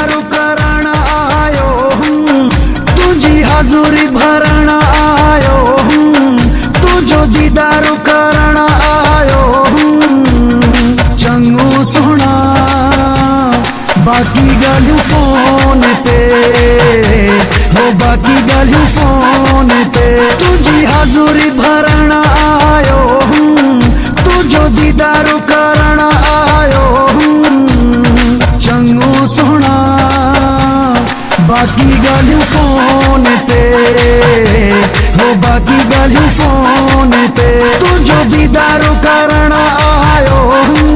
दीदारू करण आयो हूँ, तुझी हाज़ुरी भरण आयो हूँ, तुझो दीदारू करण आयो हूँ। चंगू सुना बाकी गालियूं फोन ते, हो बाकी गालियूं फोन ते, तुझी हाज़ुरी भरण आयो हूँ, तुझो दीदारू करण आयो हूँ। चंगू सुना बाकी गालियूं फोन ते, हो बाकी गालियूं फोन ते, तुझो दीदारू करण आयो हूँ।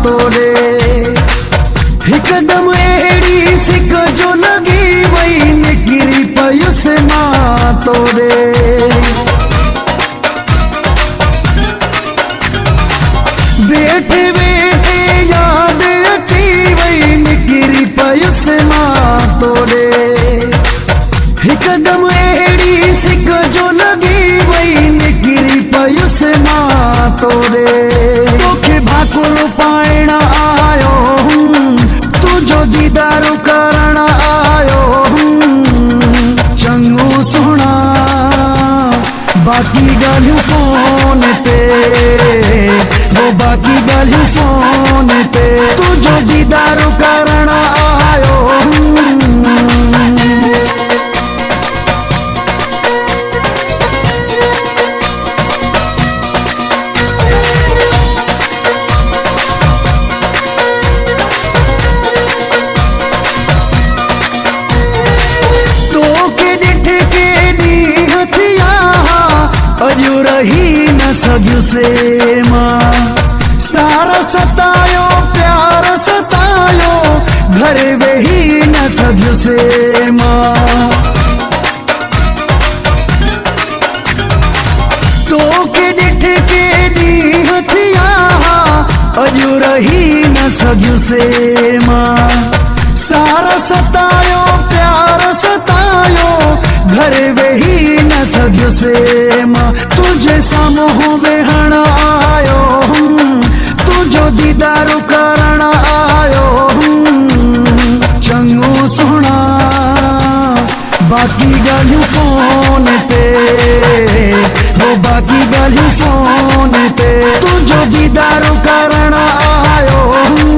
तोरे हिकदम एड़ी सिक जो लगी वही निकिरी पयुस मां तोरे। बैठे बैठे याद अची वही निकिरी पयुस मां तोरे, हिकदम एड़ी सिक जो लगी वही निकिरी पयुस मां तोरे। तोखे भाकुर पाइण आयो हूँ, तुझो दीदारू करण आयो हूँ। चंगू सुना बाकी गालियूं फोन ते, वो बाकी गालियूं फोन ते, तुझो दीदारू करण आयो हूँ। अजू रही न सजू से मां, सारा सतायो प्यार सतायो, घर वही न सजू से मां। तो के डिठ के दी हथिया अजू रही न सजू से मां, सारा सतायो प्यार सतायो, घर वही न सजू से मां। तुझे सामूं वेहण आयो हूँ, तुझो दीदारू करण आयो हूँ। चंगू सुना बाकी गालियूं फोन ते, हो बाकी गालियूं फोन ते, तुझो दीदारू करण आयो हूँ।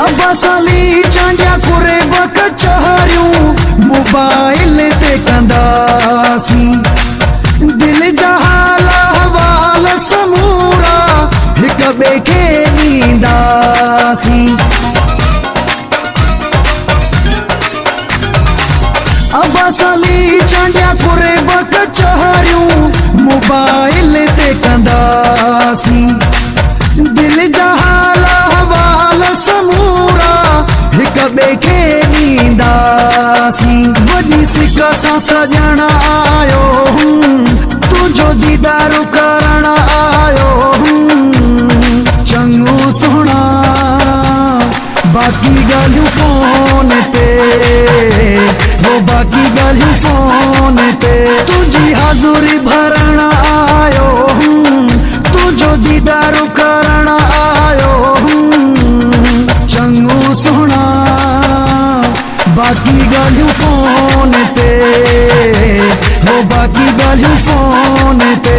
अबासाली चांडिया कुरे बक चहरियूं, मोबाइल ते कंदासी, दिल जा हाल अहवाल समूरा हिक ॿिए खे ॾींदासी। अबासाली चांडिया कुरे बक चहरियूं, मोबाइल ते कंदासी, दिल जा हाल अहवाल समूरा हिक ॿिए खे ॾींदासी। वॾी सिक सां सजण आयो हूँ, तुझो दीदारू करण आयो हूँ। चंगू सुना बाकी गालियूं फोन ते, हो बाकी गालियूं फोन ते, तुझी हाज़ुरी भरण आयो हूँ, तुझो दीदारू करण आयो हूँ। चंगू सुना बाकी गालियूं फोन ते, हो बाकी गालियूं फोन ते,